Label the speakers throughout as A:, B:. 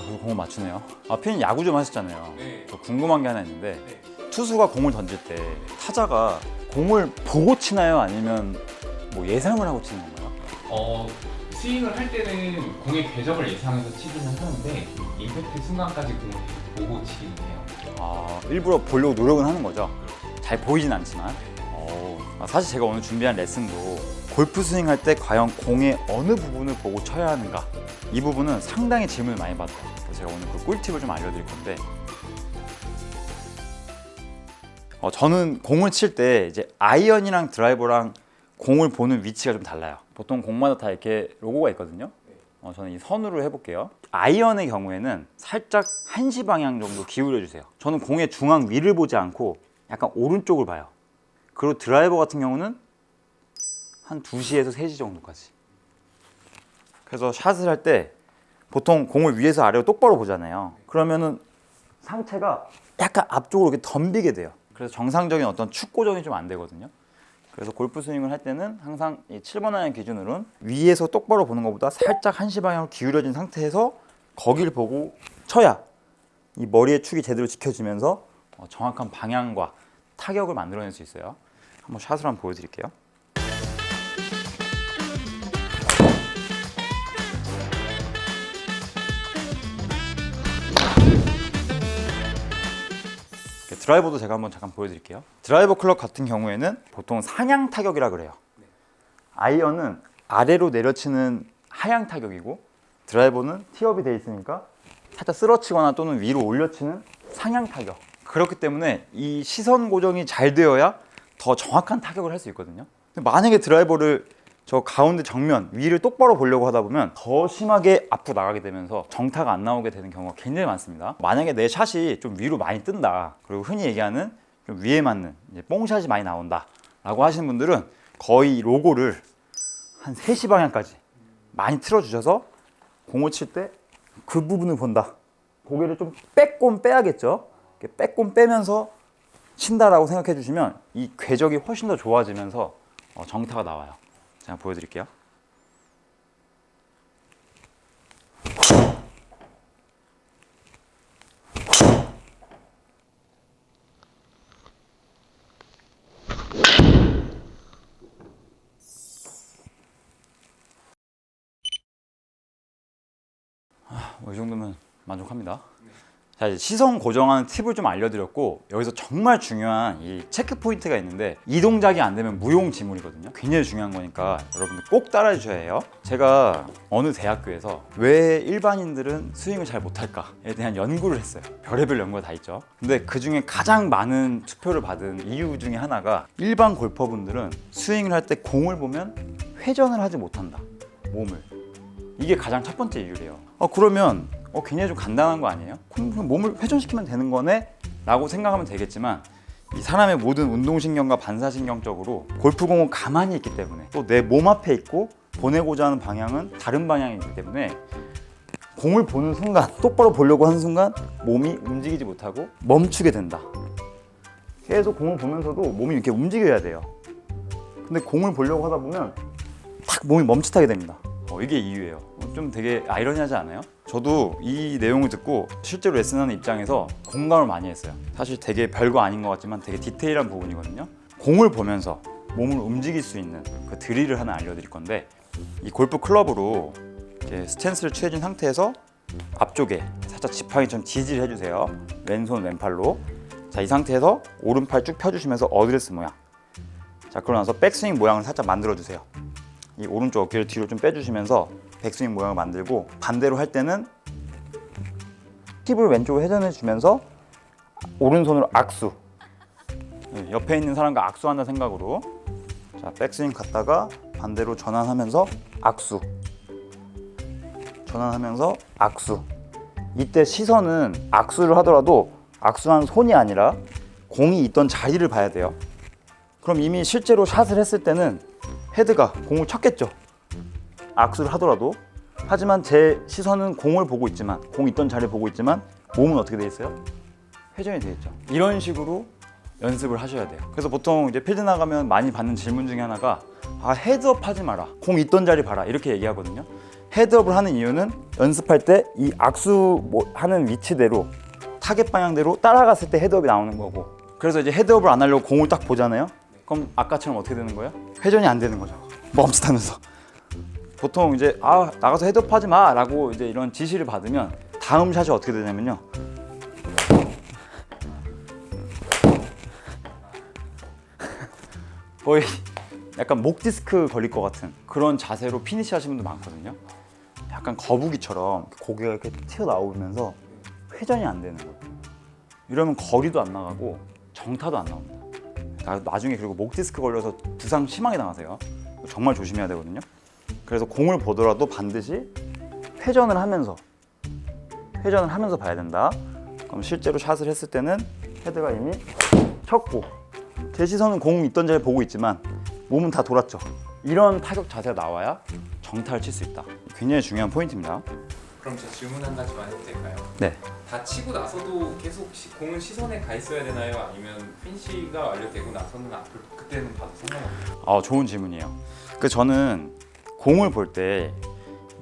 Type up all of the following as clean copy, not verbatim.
A: 그래서 공을 맞추네요. 피디님 야구 좀 하셨잖아요.
B: 네.
A: 저 궁금한 게 하나 있는데
B: 네.
A: 투수가 공을 던질 때 타자가 공을 보고 치나요? 아니면 뭐 예상을 하고 치는 건가요?
B: 스윙을 할 때는 공의 궤적을 예상해서 치기는 하는데 임팩트 순간까지 공을 보고 치기는 해요.
A: 일부러 보려고 노력은 하는 거죠? 잘 보이진 않지만. 사실 제가 오늘 준비한 레슨도 골프 스윙 할 때 과연 공의 어느 부분을 보고 쳐야 하는가, 이 부분은 상당히 질문을 많이 받아요. 그래서 제가 오늘 그 꿀팁을 좀 알려드릴 건데, 저는 공을 칠 때 이제 아이언이랑 드라이버랑 공을 보는 위치가 좀 달라요. 보통 공마다 다 이렇게 로고가 있거든요. 저는 이 선으로 해볼게요. 아이언의 경우에는 살짝 1시 방향 정도 기울여 주세요. 저는 공의 중앙 위를 보지 않고 약간 오른쪽을 봐요. 그리고 드라이버 같은 경우는 한 2시에서 3시 정도까지. 그래서 샷을 할 때 보통 공을 위에서 아래로 똑바로 보잖아요. 그러면은 상체가 약간 앞쪽으로 이렇게 덤비게 돼요. 그래서 정상적인 어떤 축고정이 좀 안 되거든요. 그래서 골프 스윙을 할 때는 항상 이 7번 아이언 기준으로는 위에서 똑바로 보는 것보다 살짝 1시 방향으로 기울여진 상태에서 거기를 보고 쳐야 이 머리의 축이 제대로 지켜지면서 정확한 방향과 타격을 만들어낼 수 있어요. 한번 샷을 한번 보여드릴게요. 드라이버도 제가 한번 잠깐 보여드릴게요. 드라이버 클럽 같은 경우에는 보통 상향 타격이라 그래요. 아이언은 아래로 내려치는 하향 타격이고, 드라이버는 티업이 돼 있으니까 살짝 쓰러치거나 또는 위로 올려치는 상향 타격. 그렇기 때문에 이 시선 고정이 잘 되어야 더 정확한 타격을 할 수 있거든요. 근데 만약에 드라이버를 저 가운데 정면 위를 똑바로 보려고 하다 보면 더 심하게 앞으로 나가게 되면서 정타가 안 나오게 되는 경우가 굉장히 많습니다. 만약에 내 샷이 좀 위로 많이 뜬다, 그리고 흔히 얘기하는 좀 위에 맞는 이제 뽕샷이 많이 나온다 라고 하시는 분들은 거의 이 로고를 한 3시 방향까지 많이 틀어주셔서 공을 칠 때 그 부분을 본다. 고개를 좀 빼꼼 빼야겠죠. 빼꼼 빼면서 친다라고 생각해 주시면 이 궤적이 훨씬 더 좋아지면서 정타가 나와요. 제가 보여드릴게요. 이 정도면 만족합니다. 자, 이제 시선 고정하는 팁을 좀 알려드렸고, 여기서 정말 중요한 이 체크 포인트가 있는데, 이 동작이 안 되면 무용지물이거든요. 굉장히 중요한 거니까 여러분들 꼭 따라해 주셔야 해요. 제가 어느 대학교에서 왜 일반인들은 스윙을 잘 못할까에 대한 연구를 했어요. 별의별 연구가 다 있죠. 근데 그 중에 가장 많은 투표를 받은 이유 중에 하나가, 일반 골퍼분들은 스윙을 할 때 공을 보면 회전을 하지 못한다, 몸을. 이게 가장 첫 번째 이유래요. 그러면 굉장히 좀 간단한 거 아니에요? 그럼 몸을 회전시키면 되는 거네? 라고 생각하면 되겠지만, 이 사람의 모든 운동신경과 반사신경적으로 골프공은 가만히 있기 때문에, 또 내 몸 앞에 있고 보내고자 하는 방향은 다른 방향이기 때문에, 공을 보는 순간, 똑바로 보려고 하는 순간 몸이 움직이지 못하고 멈추게 된다. 계속 공을 보면서도 몸이 이렇게 움직여야 돼요. 근데 공을 보려고 하다 보면 탁 몸이 멈칫하게 됩니다. 이게 이유예요. 좀 되게 아이러니하지 않아요? 저도 이 내용을 듣고 실제로 레슨하는 입장에서 공감을 많이 했어요. 사실 되게 별거 아닌 것 같지만 되게 디테일한 부분이거든요. 공을 보면서 몸을 움직일 수 있는 그 드릴을 하나 알려드릴 건데, 이 골프 클럽으로 이제 스탠스를 취해준 상태에서 앞쪽에 살짝 지팡이처럼 지지를 해주세요. 왼손 왼팔로. 자, 이 상태에서 오른팔 쭉 펴주시면서 어드레스 모양. 자, 그러고 나서 백스윙 모양을 살짝 만들어주세요. 이 오른쪽 어깨를 뒤로 좀 빼주시면서 백스윙 모양을 만들고, 반대로 할 때는 힙을 왼쪽으로 회전해 주면서 오른손으로 악수, 옆에 있는 사람과 악수한다 생각으로. 자, 백스윙 갔다가 반대로 전환하면서 악수, 전환하면서 악수. 이때 시선은 악수를 하더라도 악수한 손이 아니라 공이 있던 자리를 봐야 돼요. 그럼 이미 실제로 샷을 했을 때는 헤드가 공을 쳤겠죠. 악수를 하더라도. 하지만 제 시선은 공을 보고 있지만, 공 있던 자리를 보고 있지만, 몸은 어떻게 돼 있어요? 회전이 돼 있죠. 이런 식으로 연습을 하셔야 돼요. 그래서 보통 이제 필드 나가면 많이 받는 질문 중에 하나가, 헤드업 하지 마라, 공 있던 자리 봐라, 이렇게 얘기하거든요. 헤드업을 하는 이유는 연습할 때 이 악수 하는 위치대로 타겟 방향대로 따라갔을 때 헤드업이 나오는 거고, 그래서 이제 헤드업을 안 하려고 공을 딱 보잖아요. 그럼 아까처럼 어떻게 되는 거예요? 회전이 안 되는 거죠. 멈칫하면서. 보통 이제 나가서 헤드업 하지 마 라고 이제 이런 지시를 받으면 다음 샷이 어떻게 되냐면요, 거의 약간 목 디스크 걸릴 것 같은 그런 자세로 피니시 하시는 분들 많거든요. 약간 거북이처럼 고개가 이렇게 튀어나오면서 회전이 안 되는 거예요. 이러면 거리도 안 나가고 정타도 안 나옵니다. 나중에 그리고 목 디스크 걸려서 부상 심하게 당하세요. 정말 조심해야 되거든요. 그래서 공을 보더라도 반드시 회전을 하면서 봐야 된다. 그럼 실제로 샷을 했을 때는 헤드가 이미 쳤고, 제 시선은 공 있던 자리를 보고 있지만 몸은 다 돌았죠. 이런 타격 자세가 나와야 정타를 칠 수 있다. 굉장히 중요한 포인트입니다.
B: 그럼 저 질문 한 가지만 해도 될까요?
A: 네.
B: 다 치고 나서도 계속 공은 시선에 가 있어야 되나요? 아니면 피니시가 완료되고 나서는 그때는 봐도 상관없나요?
A: 좋은 질문이에요. 저는 공을 볼 때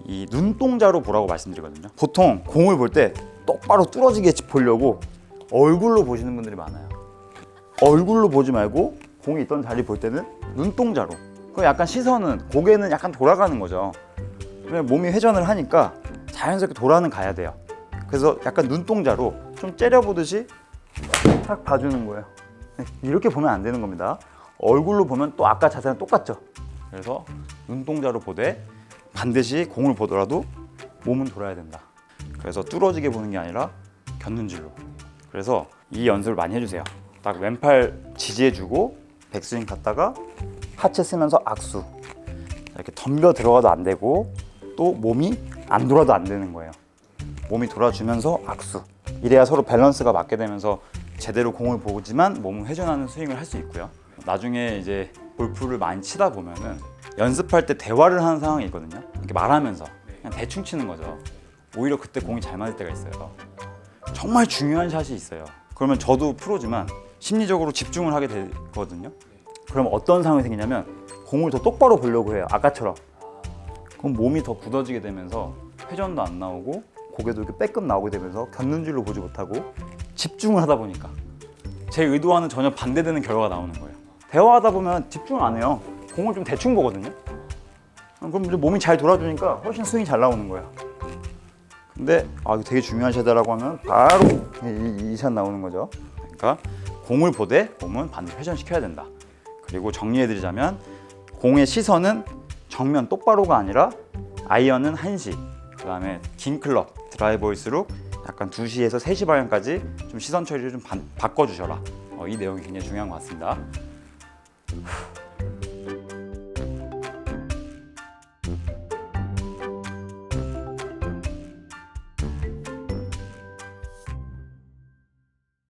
A: 이 눈동자로 보라고 말씀드리거든요. 보통 공을 볼 때 똑바로 뚫어지게 보려고 얼굴로 보시는 분들이 많아요. 얼굴로 보지 말고 공이 있던 자리 볼 때는 눈동자로. 그 약간 시선은, 고개는 약간 돌아가는 거죠. 왜냐면 몸이 회전을 하니까 자연스럽게 돌아는 가야 돼요. 그래서 약간 눈동자로 좀 째려보듯이 딱 봐주는 거예요. 이렇게 보면 안 되는 겁니다. 얼굴로 보면 또 아까 자세랑 똑같죠. 그래서 눈동자로 보되 반드시 공을 보더라도 몸은 돌아야 된다. 그래서 뚫어지게 보는 게 아니라 곁눈질로. 그래서 이 연습을 많이 해주세요. 딱 왼팔 지지해주고 백스윙 갔다가 하체 쓰면서 악수. 이렇게 덤벼 들어가도 안 되고 또 몸이 안 돌아도 안 되는 거예요. 몸이 돌아주면서 악수. 이래야 서로 밸런스가 맞게 되면서 제대로 공을 보지만 몸은 회전하는 스윙을 할 수 있고요. 나중에 이제 골프를 많이 치다 보면은 연습할 때 대화를 하는 상황이 있거든요. 이렇게 말하면서 그냥 대충 치는 거죠. 오히려 그때 공이 잘 맞을 때가 있어요. 정말 중요한 샷이 있어요. 그러면 저도 프로지만 심리적으로 집중을 하게 되거든요. 그럼 어떤 상황이 생기냐면 공을 더 똑바로 보려고 해요. 아까처럼. 그럼 몸이 더 굳어지게 되면서 회전도 안 나오고 고개도 이렇게 빼끔 나오게 되면서 곁눈질로 보지 못하고 집중을 하다 보니까 제 의도와는 전혀 반대되는 결과가 나오는 거예요. 대화하다 보면 집중을 안 해요. 공을 좀 대충 보거든요. 그럼 이제 몸이 잘 돌아주니까 훨씬 스윙이 잘 나오는 거예요. 근데 이거 되게 중요한 샷이라고 하면 바로 이 샷 나오는 거죠. 그러니까 공을 보되 몸은 반드시 회전시켜야 된다. 그리고 정리해드리자면 공의 시선은 정면 똑바로가 아니라 아이언은 1시, 그 다음에 긴 클럽 드라이버일수록 약간 2시에서 3시 방향까지 좀 시선 처리를 좀 바꿔주셔라. 이 내용이 굉장히 중요한 것 같습니다.